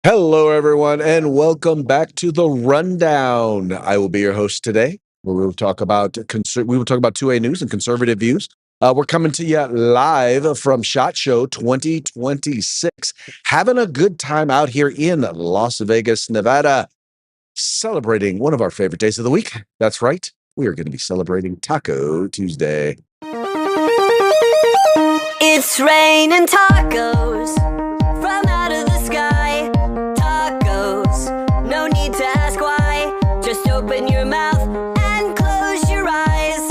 Hello, everyone, and welcome back to the Rundown. I will be your host today, where we will talk about 2A news and conservative views. We're coming to you live from SHOT Show 2026, having a good time out here in Las Vegas, Nevada, celebrating one of our favorite days of the week. That's right, we are going to be celebrating Taco Tuesday. It's raining tacos from out of the sky. Tacos, no need to ask why. Just open your mouth and close your eyes.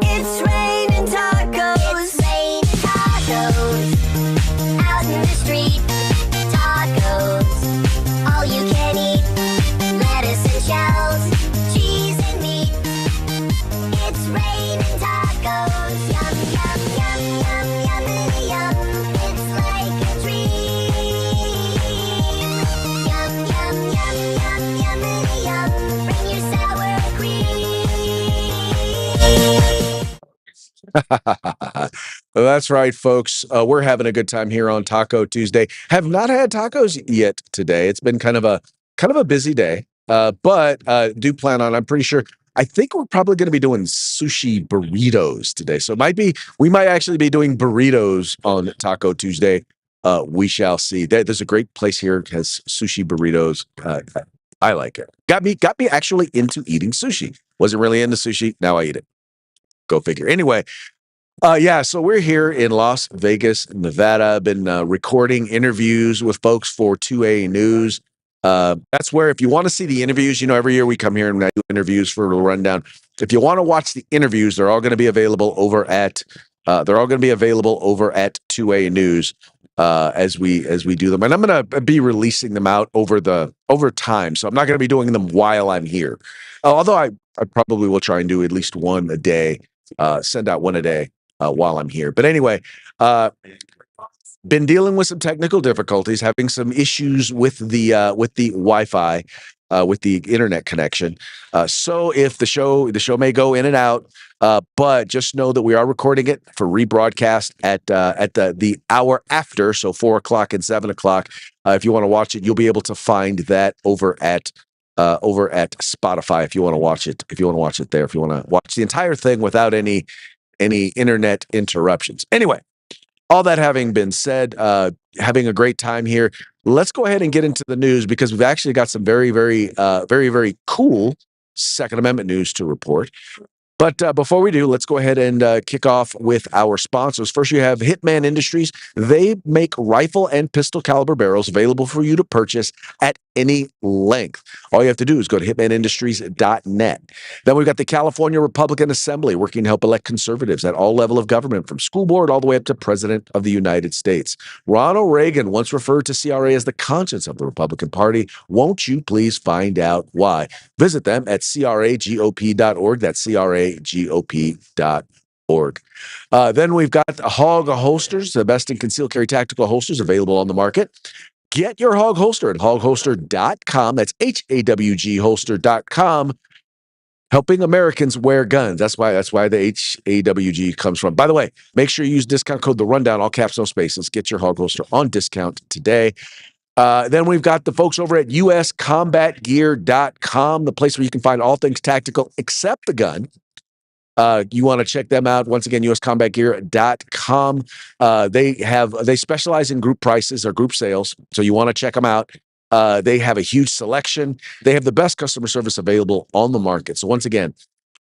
It's raining tacos. It's raining tacos out in the street. Tacos, all you can eat. Lettuce and shells, cheese and meat. It's raining tacos. Yum, yum, yum, yum, yummity yum. It's like a dream. Yum, yum, yum, yum, yummity yum. Bring your sour cream. That's right, folks. We're having a good time here on Taco Tuesday. Have not had tacos yet today. It's been kind of a busy day, but do plan on. I'm pretty sure. I think we're probably going to be doing sushi burritos today. So we might actually be doing burritos on Taco Tuesday. We shall see. There's a great place here that has sushi burritos. I like it. Got me actually into eating sushi. Wasn't really into sushi. Now I eat it. Go figure. Anyway, yeah, so we're here in Las Vegas, Nevada. Been recording interviews with folks for 2A News. That's where, if you want to see the interviews, every year we come here and I do interviews for a rundown. If you want to watch the interviews, they're all going to be available over at 2A News as we do them, and I'm going to be releasing them out over time. So I'm not going to be doing them while I'm here, although I probably will try and do at least one a day, send out one a day while I'm here. But anyway, been dealing with some technical difficulties, having some issues with the Wi-Fi, with the internet connection. So if the show may go in and out, but just know that we are recording it for rebroadcast at the hour after, so 4 o'clock and 7 o'clock. If you want to watch it, you'll be able to find that over at Spotify if you want to watch it. If you want to watch it there, if you want to watch the entire thing without any internet interruptions. Anyway, all that having been said, having a great time here. Let's go ahead and get into the news because we've actually got some very, very, very cool Second Amendment news to report. But before we do, let's go ahead and kick off with our sponsors. First, you have Hitman Industries. They make rifle and pistol caliber barrels available for you to purchase at any length. All you have to do is go to hitmanindustries.net. Then we've got the California Republican Assembly working to help elect conservatives at all level of government, from school board all the way up to President of the United States. Ronald Reagan once referred to CRA as the conscience of the Republican Party. Won't you please find out why? Visit them at cragop.org. That's cragop.org. Then we've got Hog Holsters, the best in concealed carry tactical holsters available on the market. Get your Hog Holster at hogholster.com. That's HAWG holster.com. Helping Americans wear guns. That's why the HAWG comes from. By the way, make sure you use discount code The Rundown, all caps, no spaces. Get your Hog Holster on discount today. Then we've got the folks over at uscombatgear.com, the place where you can find all things tactical except the gun. You want to check them out. Once again, uscombatgear.com. They specialize in group prices or group sales, so you want to check them out. They have a huge selection. They have the best customer service available on the market. So once again,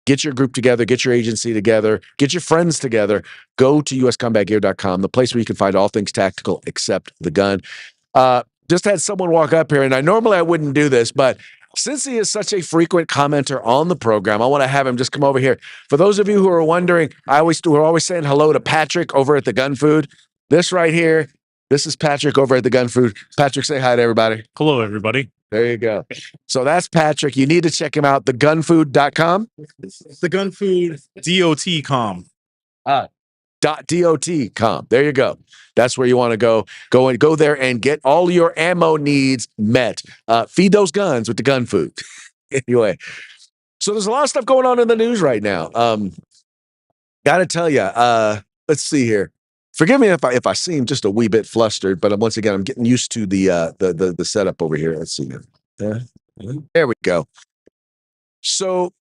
get your group together, get your agency together, get your friends together. Go to uscombatgear.com, the place where you can find all things tactical except the gun. Just had someone walk up here, and normally I wouldn't do this, but since he is such a frequent commenter on the program, I want to have him just come over here. For those of you who are wondering, we're always saying hello to Patrick over at the Gun Food. This right here, this is Patrick over at the Gun Food. Patrick, say hi to everybody. Hello, everybody. There you go. So that's Patrick. You need to check him out, thegunfood.com. The Gun Food DOT.com. .dot.com. There you go. That's where you want to go. Go there and get all your ammo needs met. Feed those guns with the Gun Food. Anyway, so there's a lot of stuff going on in the news right now. Got to tell you, let's see here. Forgive me if I seem just a wee bit flustered, but once again, I'm getting used to the setup over here. Let's see. Uh, there we go. So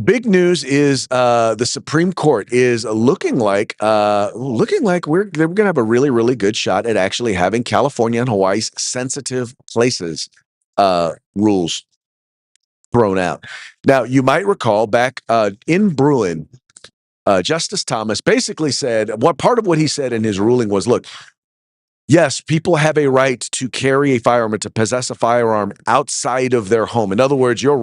big news is the Supreme Court is looking like we're gonna have a really good shot at actually having California and Hawaii's sensitive places rules thrown out. Now you might recall back in Bruin, Justice Thomas basically said what part of what he said in his ruling was, look, yes, people have a right to carry a firearm and to possess a firearm outside of their home. In other words, your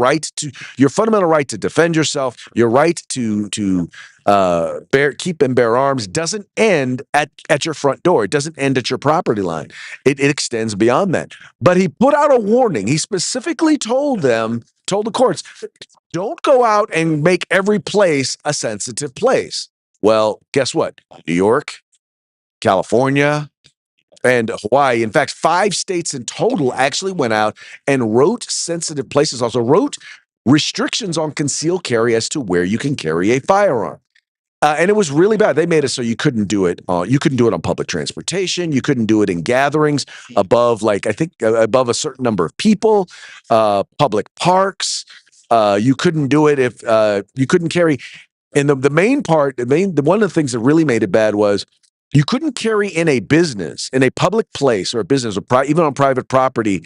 fundamental right to defend yourself, your right to keep and bear arms doesn't end at your front door. It doesn't end at your property line. It extends beyond that. But he put out a warning. He specifically told the courts, don't go out and make every place a sensitive place. Well, guess what? New York, California, and Hawaii. In fact, 5 states in total actually went out and wrote sensitive places, also wrote restrictions on concealed carry as to where you can carry a firearm. And it was really bad. They made it so you couldn't do it. You couldn't do it on public transportation. You couldn't do it in gatherings above, like I think, above a certain number of people. Public parks. You couldn't do it if you couldn't carry. And the main part, one of the things that really made it bad was you couldn't carry in a business, in a public place or a business, or even on private property,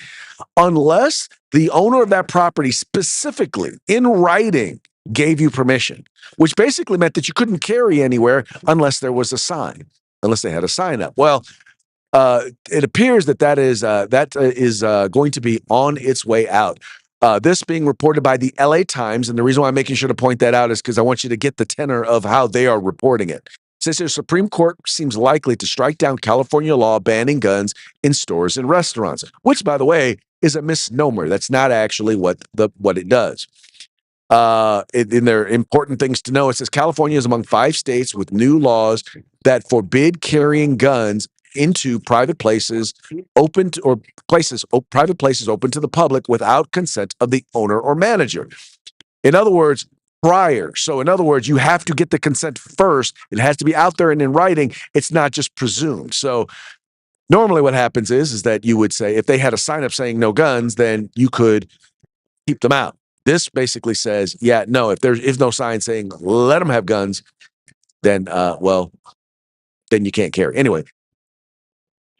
unless the owner of that property specifically in writing gave you permission, which basically meant that you couldn't carry anywhere unless there was a sign, unless they had a sign up. Well, it appears that is going to be on its way out. This being reported by the LA Times, and the reason why I'm making sure to point that out is because I want you to get the tenor of how they are reporting it. It says the Supreme Court seems likely to strike down California law banning guns in stores and restaurants, which, by the way, is a misnomer. That's not actually what it does. In their important things to know, it says California is among 5 states with new laws that forbid carrying guns into private places private places open to the public without consent of the owner or manager. In other words, prior. So in other words, you have to get the consent first. It has to be out there and in writing. It's not just presumed. So normally what happens is that you would say if they had a sign up saying no guns, then you could keep them out. This basically says, yeah, no, if there's no sign saying let them have guns, then then you can't carry. Anyway,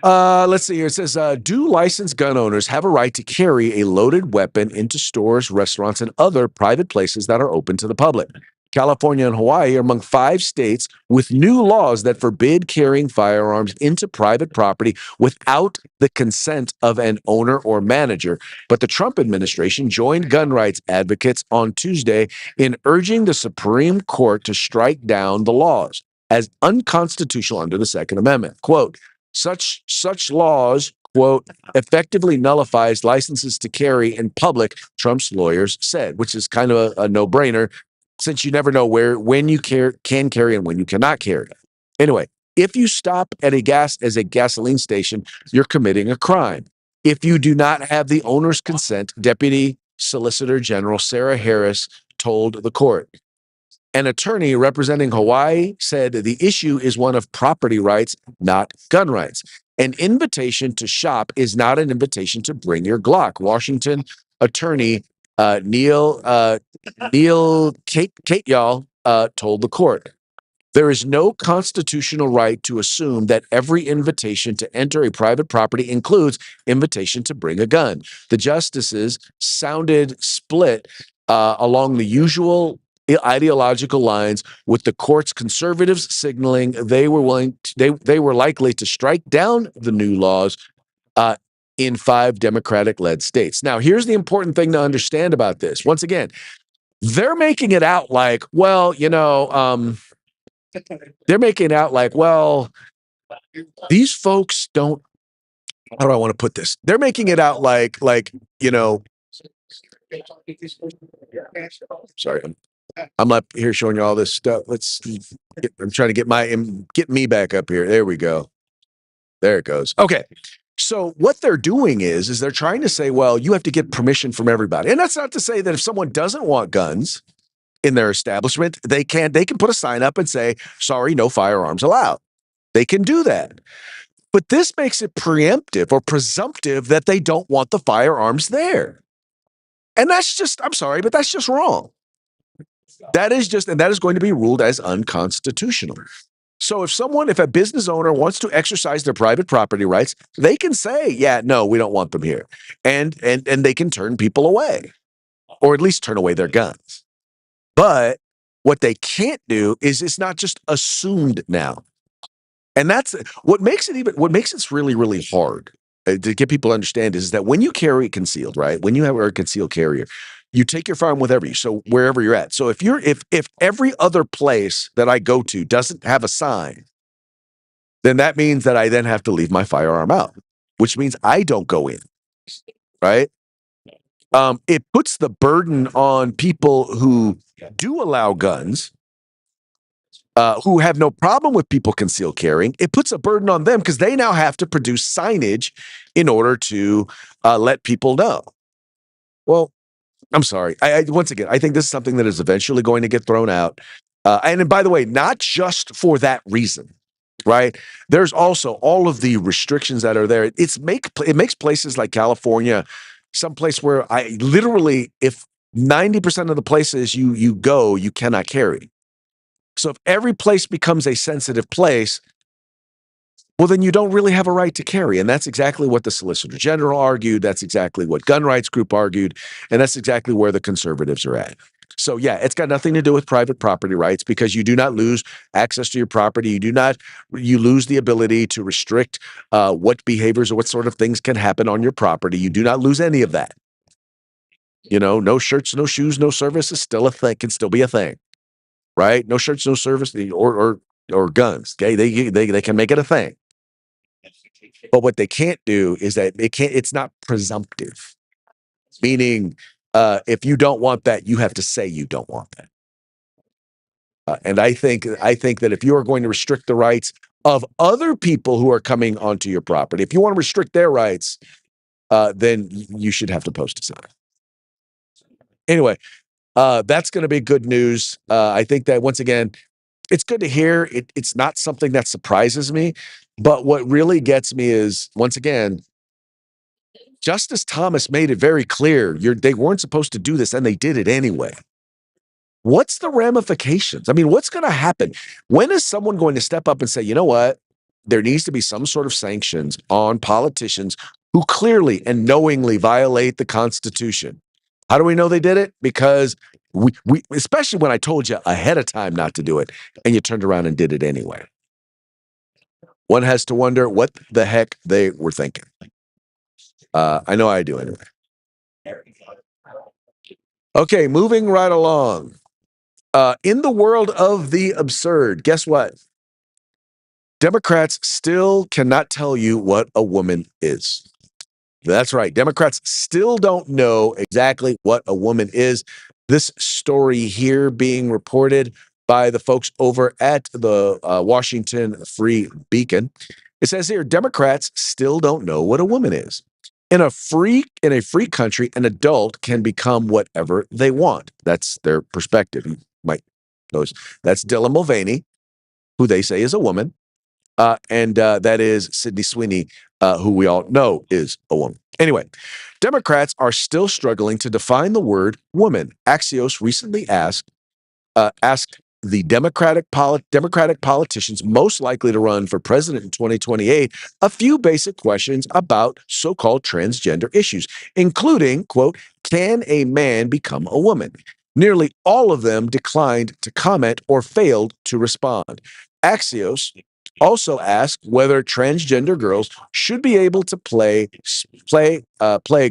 let's see here. It says, do licensed gun owners have a right to carry a loaded weapon into stores, restaurants, and other private places that are open to the public? California and Hawaii are among 5 states with new laws that forbid carrying firearms into private property without the consent of an owner or manager. But the Trump administration joined gun rights advocates on Tuesday in urging the Supreme Court to strike down the laws as unconstitutional under the Second Amendment. Quote, such laws, quote, effectively nullifies licenses to carry in public, Trump's lawyers said, which is kind of a no-brainer since you never know when you can carry and when you cannot carry. Anyway, if you stop at a gasoline station, you're committing a crime. If you do not have the owner's consent, Deputy Solicitor General Sarah Harris told the court. An attorney representing Hawaii said the issue is one of property rights, not gun rights. An invitation to shop is not an invitation to bring your Glock. Washington attorney Neil Kate told the court. There is no constitutional right to assume that every invitation to enter a private property includes invitation to bring a gun. The justices sounded split along the usual ideological lines, with the court's conservatives signaling they were likely to strike down the new laws in 5 Democratic-led states. Now, here's the important thing to understand about this. Once again, they're making it out like, well, they're making it out like, well, these folks don't. How do I want to put this? They're making it out like, sorry, I'm up here showing you all this stuff. I'm trying to get me back up here. There we go. There it goes. Okay. So what they're doing is they're trying to say, well, you have to get permission from everybody. And that's not to say that if someone doesn't want guns in their establishment, they can put a sign up and say, sorry, no firearms allowed. They can do that. But this makes it preemptive or presumptive that they don't want the firearms there. And that's just, I'm sorry, but that's just wrong. That is going to be ruled as unconstitutional. So if a business owner wants to exercise their private property rights, they can say, yeah, no, we don't want them here. And they can turn people away, or at least turn away their guns. But what they can't do is it's not just assumed now. And that's what makes it really, really hard to get people to understand is that when you carry concealed, right? When you have a concealed carrier, you take your firearm wherever you're at. So if every other place that I go to doesn't have a sign, then that means that I then have to leave my firearm out, which means I don't go in, right? It puts the burden on people who do allow guns, who have no problem with people concealed carrying. It puts a burden on them because they now have to produce signage in order to let people know. Well, I'm sorry. Once again, I think this is something that is eventually going to get thrown out. And by the way, not just for that reason, right? There's also all of the restrictions that are there. It makes places like California some place where I literally, if 90% of the places you go, you cannot carry. So if every place becomes a sensitive place, well, then you don't really have a right to carry. And that's exactly what the Solicitor General argued. That's exactly what Gun Rights Group argued. And that's exactly where the conservatives are at. So yeah, it's got nothing to do with private property rights because you do not lose access to your property. You lose the ability to restrict what behaviors or what sort of things can happen on your property. You do not lose any of that. No shirts, no shoes, no service is still a thing, can still be a thing. Right? No shirts, no service, or guns. Okay, they can make it a thing. But what they can't do is that it's not presumptive. Meaning, if you don't want that, you have to say you don't want that. And I think that if you are going to restrict the rights of other people who are coming onto your property, if you want to restrict their rights, then you should have to post a sign. Anyway, that's going to be good news. I think that once again, it's good to hear. It's not something that surprises me, but what really gets me is, once again, Justice Thomas made it very clear they weren't supposed to do this, and they did it anyway. What's the ramifications? I mean, what's going to happen? When is someone going to step up and say, you know what? There needs to be some sort of sanctions on politicians who clearly and knowingly violate the Constitution. How do we know they did it? Because we especially when I told you ahead of time not to do it, and you turned around and did it anyway. One has to wonder what the heck they were thinking. I know I do anyway. Okay, moving right along. In the world of the absurd, guess what? Democrats still cannot tell you what a woman is. That's right. Democrats still don't know exactly what a woman is. This story here being reported by the folks over at the Washington Free Beacon. It says here, Democrats still don't know what a woman is. In a free country, an adult can become whatever they want. That's their perspective. You might notice that's Dylan Mulvaney, who they say is a woman. And that is Sydney Sweeney, who we all know is a woman. Anyway, Democrats are still struggling to define the word woman. Axios recently asked the Democratic politicians most likely to run for president in 2028 a few basic questions about so-called transgender issues, including, quote, can a man become a woman? Nearly all of them declined to comment or failed to respond. Axios also asked whether transgender girls should be able to play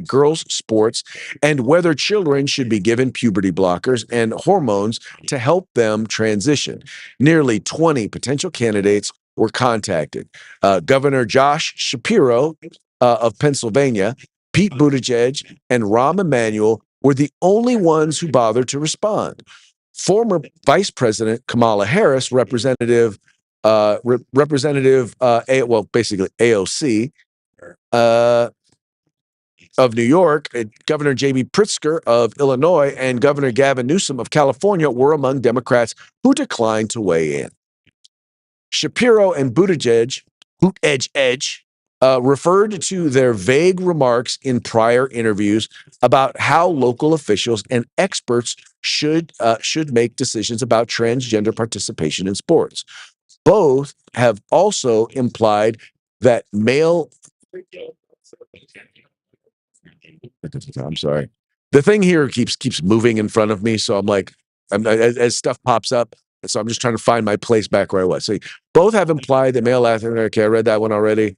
girls' sports and whether children should be given puberty blockers and hormones to help them transition. Nearly 20 potential candidates were contacted. Governor Josh Shapiro of Pennsylvania, Pete Buttigieg, and Rahm Emanuel were the only ones who bothered to respond. Former Vice President Kamala Harris, basically AOC of New York, Governor J.B. Pritzker of Illinois, and Governor Gavin Newsom of California were among Democrats who declined to weigh in. Shapiro and Buttigieg, referred to their vague remarks in prior interviews about how local officials and experts should make decisions about transgender participation in sports. Both have also implied that male. I'm sorry. The thing here keeps moving in front of me, so I'm like, as stuff pops up, so I'm just trying to find my place back where I was. See, both have implied that male athlete. Okay, I read that one already.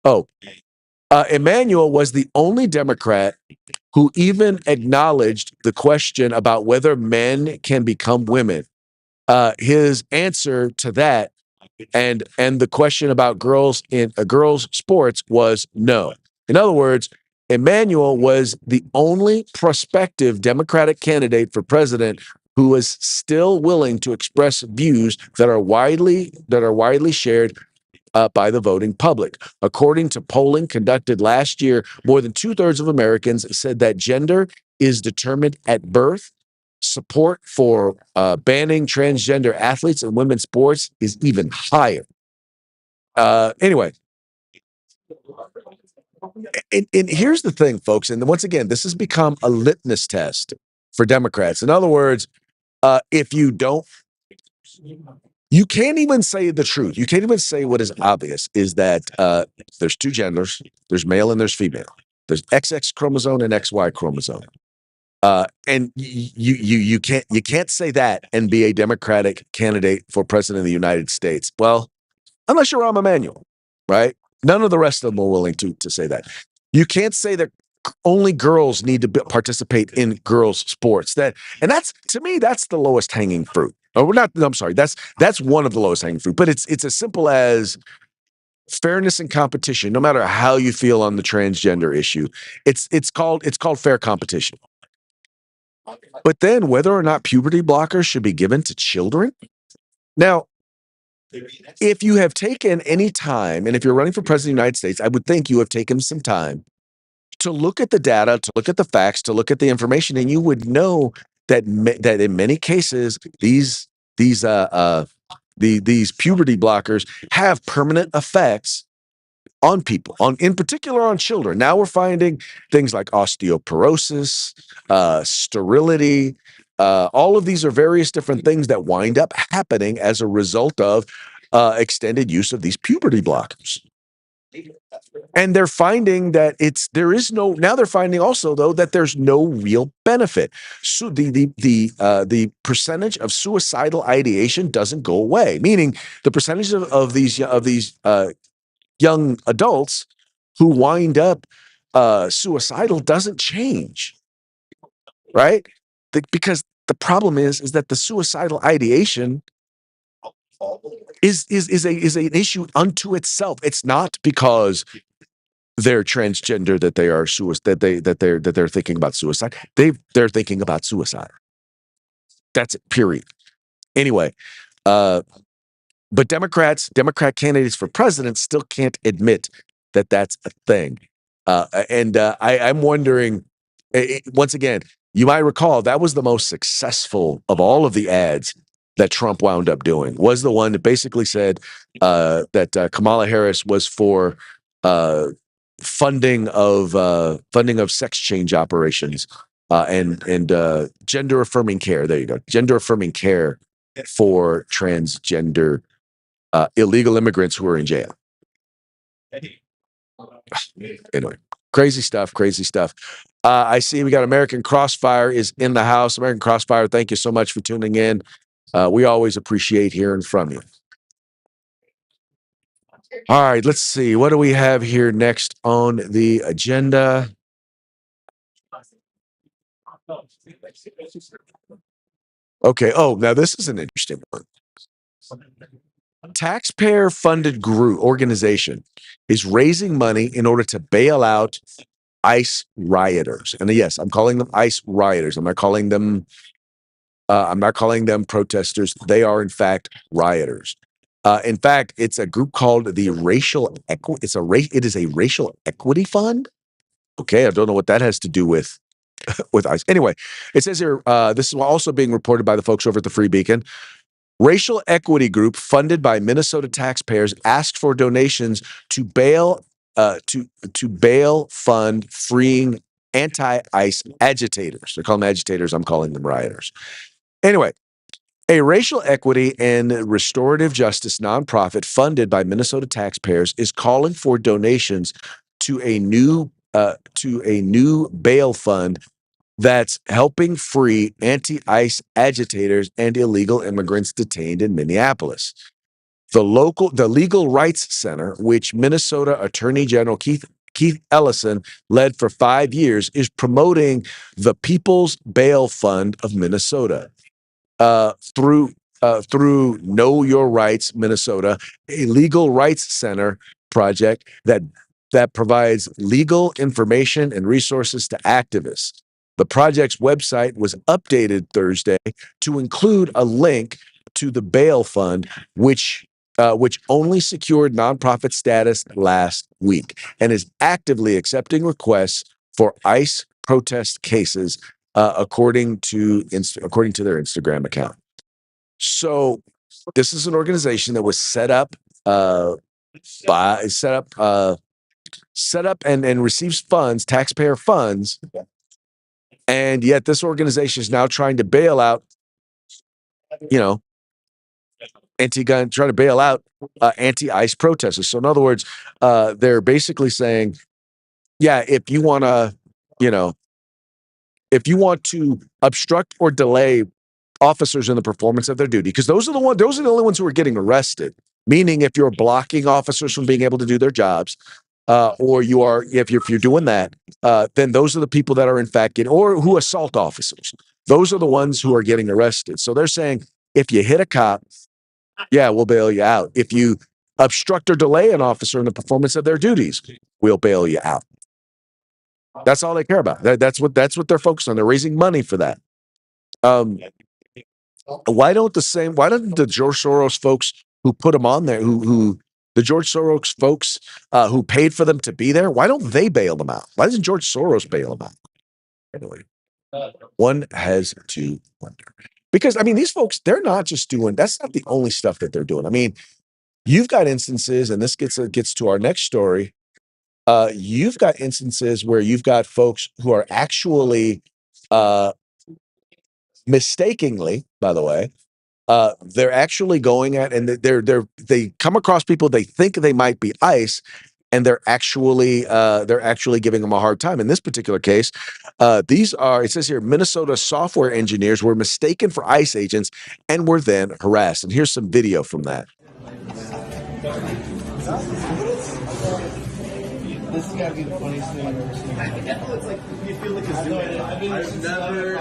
Oh, Emmanuel was the only Democrat who even acknowledged the question about whether men can become women. His answer to that and the question about girls in girls sports was no. In other words, Emmanuel was the only prospective Democratic candidate for president who was still willing to express views that are widely shared by the voting public. According to polling conducted last year, more than 2/3 of Americans said that gender is determined at birth. Support for banning transgender athletes in women's sports is even higher. Anyway, and here's the thing, folks, and once again, this has become a litmus test for Democrats. In other words, if you don't, you can't even say the truth. You can't even say what is obvious is that there's two genders, there's male and there's female. There's XX chromosome and XY chromosome. And you can't say that and be a Democratic candidate for president of the United States. Well, unless you're Rahm Emanuel, right? None of the rest of them are willing to say that. You can't say that only girls need to participate in girls' sports. And that's, to me, that's the lowest hanging fruit. Or we're not. I'm sorry. That's one of the lowest hanging fruit. But it's as simple as fairness and competition. No matter how you feel on the transgender issue, it's called fair competition. But then whether or not puberty blockers should be given to children. Now, if you have taken any time, and if you're running for president of the United States, I would think you have taken some time to look at the data, to look at the facts, to look at the information, and you would know that that in many cases these puberty blockers have permanent effects on people, in particular on children. Now we're finding things like osteoporosis, sterility. All of these are various different things that wind up happening as a result of extended use of these puberty blockers. And they're finding that now they're finding also though that there's no real benefit. So the percentage of suicidal ideation doesn't go away, meaning the percentage of these young adults who wind up suicidal doesn't change, right? Because the problem is that the suicidal ideation is an issue unto itself. It's not because they're transgender that they are that they're thinking about suicide. They're thinking about suicide. That's it. Period. Anyway, but Democrat candidates for president still can't admit that that's a thing. I'm wondering, once again, you might recall that was the most successful of all of the ads that Trump wound up doing, was the one that basically said that Kamala Harris was for funding of sex change operations and gender affirming care. There you go, gender affirming care for transgender illegal immigrants who are in jail. Anyway, crazy stuff. I see we got American Crossfire is in the house. American Crossfire, thank you so much for tuning in. We always appreciate hearing from you. All right, let's see. What do we have here next on the agenda? Okay. Oh, now this is an interesting one. Taxpayer-funded organization is raising money in order to bail out ICE rioters. And yes, I'm calling them ICE rioters. I'm not calling them protesters. They are in fact rioters. In fact, it's a group called the Racial Equity. It is a racial equity fund. Okay, I don't know what that has to do with ICE. Anyway, it says here, this is also being reported by the folks over at the Free Beacon. Racial equity group funded by Minnesota taxpayers asked for donations to bail to bail fund freeing anti-ICE agitators. They call them agitators. I'm calling them rioters. Anyway, a racial equity and restorative justice nonprofit funded by Minnesota taxpayers is calling for donations to a new bail fund that's helping free anti-ICE agitators and illegal immigrants detained in Minneapolis. The Legal Rights Center, which Minnesota Attorney General Keith Ellison led for 5 years, is promoting the People's Bail Fund of Minnesota through Know Your Rights Minnesota, a legal rights center project that provides legal information and resources to activists. The project's website was updated Thursday to include a link to the bail fund, which only secured nonprofit status last week and is actively accepting requests for ICE protest cases, according to their Instagram account. So this is an organization that was set up and receives funds, taxpayer funds, and yet this organization is now trying to bail out, anti-gun, trying to bail out anti-ICE protesters. So in other words, they're basically saying, yeah, if you want to obstruct or delay officers in the performance of their duty, because those are the only ones who are getting arrested. Meaning, if you're blocking officers from being able to do their jobs, or if you're doing that, then those are the people that are in fact getting, or who assault officers. Those are the ones who are getting arrested. So they're saying, if you hit a cop, yeah, we'll bail you out. If you obstruct or delay an officer in the performance of their duties, we'll bail you out. That's all they care about. That's what they're focused on. They're raising money for that. Why don't the George Soros folks who put them on there, who the George Soros folks who paid for them to be there, why don't they bail them out? Why doesn't George Soros bail them out? Anyway, one has to wonder. Because I mean, these folks, they're not just doing, that's not the only stuff that they're doing. I mean, you've got instances, and this gets to our next story. You've got instances where you've got folks who are actually mistakenly, by the way, they're actually going at, and they come across people they think they might be ICE, and they're actually giving them a hard time. In this particular case, it says here, Minnesota software engineers were mistaken for ICE agents and were then harassed. And here's some video from that. This has got to be the funniest thing I've ever seen. I know, it's like you feel like a zoo. I've never.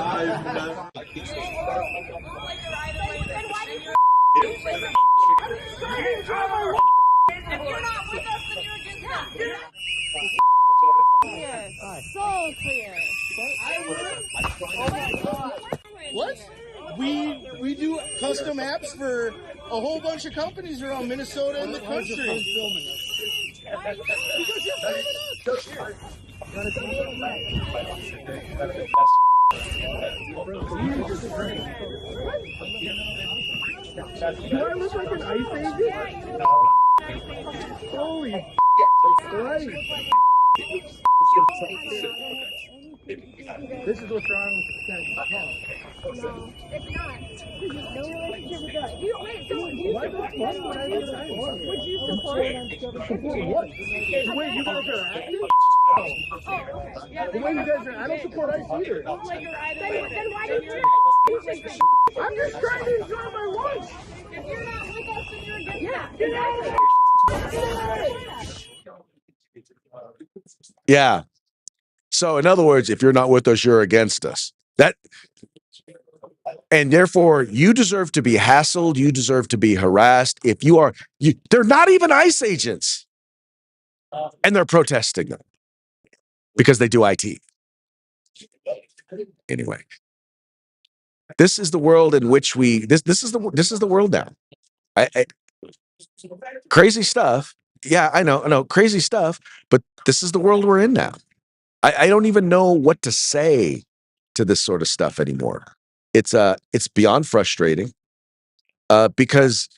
So clear. What? We do custom apps for a whole bunch of companies around Minnesota and the country. Do I look like an ice agent? Holy Christ. This is what's wrong with the No, it's not. No relationship with that. Wait, so you support? Would you support? Support what? The way you guys are acting? The way you guys are, I don't support ICE either. Then why did you? I'm just trying to enjoy my lunch. If you're not with us, then you're against Yeah, us. get out Yeah. So in other words, if you're not with us, you're against us. And therefore, you deserve to be hassled. You deserve to be harassed. If they're not even ICE agents, and they're protesting them because they do IT. Anyway, this is the world in which this is the world now. Crazy stuff. Yeah, I know, crazy stuff. But this is the world we're in now. I don't even know what to say to this sort of stuff anymore. It's beyond frustrating. because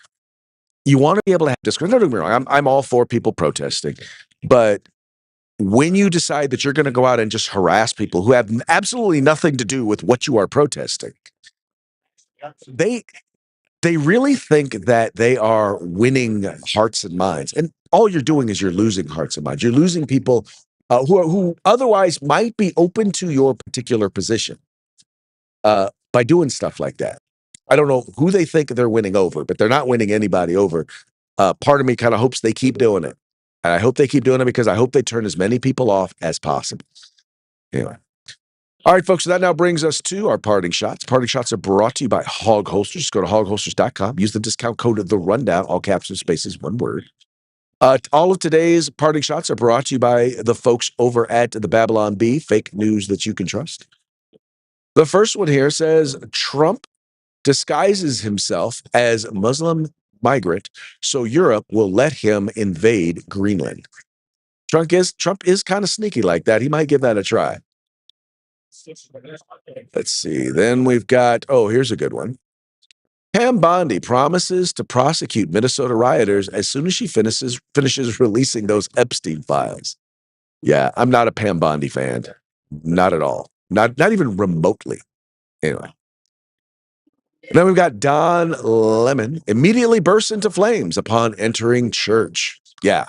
you want to be able to have discourse. Don't get me wrong. I'm all for people protesting, but when you decide that you're going to go out and just harass people who have absolutely nothing to do with what you are protesting, they really think that they are winning hearts and minds, and all you're doing is you're losing hearts and minds. You're losing people who otherwise might be open to your particular position by doing stuff like that. I don't know who they think they're winning over, but they're not winning anybody over. Part of me kind of hopes they keep doing it. And I hope they keep doing it because I hope they turn as many people off as possible. Anyway. All right, folks, so that now brings us to our parting shots. Parting shots are brought to you by Hog Holsters. Just go to hogholsters.com. Use the discount code of the rundown, all caps and spaces, one word. All of today's parting shots are brought to you by the folks over at the Babylon Bee, fake news that you can trust. The first one here says Trump disguises himself as Muslim migrant so Europe will let him invade Greenland. Trump is kind of sneaky like that. He might give that a try. Let's see. Then we've got, here's a good one. Pam Bondi promises to prosecute Minnesota rioters as soon as she finishes releasing those Epstein files. Yeah, I'm not a Pam Bondi fan. Not at all. Not even remotely. Anyway. And then we've got Don Lemon immediately bursts into flames upon entering church. Yeah.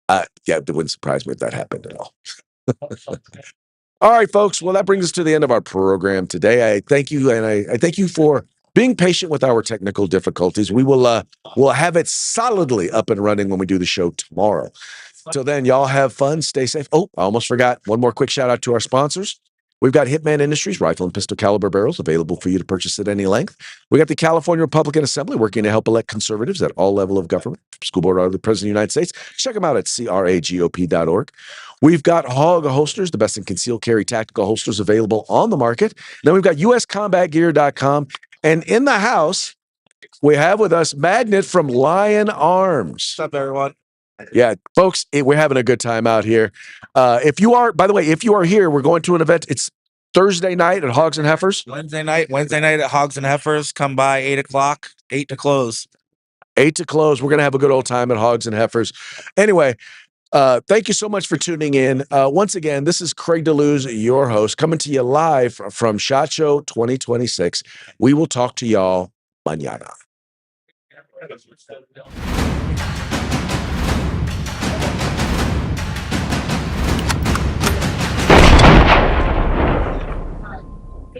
It wouldn't surprise me if that happened at all. All right, folks. Well, that brings us to the end of our program today. I thank you, and I thank you for being patient with our technical difficulties. We will we'll have it solidly up and running when we do the show tomorrow. Till then, y'all have fun. Stay safe. Oh, I almost forgot. One more quick shout out to our sponsors. We've got Hitman Industries, rifle and pistol caliber barrels available for you to purchase at any length. We got the California Republican Assembly working to help elect conservatives at all level of government, school board or the President of the United States. Check them out at cragop.org. We've got Hog Holsters, the best in concealed carry tactical holsters available on the market. Then we've got uscombatgear.com. And in the house, we have with us Magnet from Lion Arms. What's up, everyone? Yeah, folks, we're having a good time out here. If you are here, we're going to an event. It's Thursday night at Hogs and Heifers. Wednesday night at Hogs and Heifers. Come by 8 o'clock, 8 to close. 8 to close. We're going to have a good old time at Hogs and Heifers. Anyway, thank you so much for tuning in. Once again, this is Craig DeLuz, your host, coming to you live from SHOT Show 2026. We will talk to y'all mañana.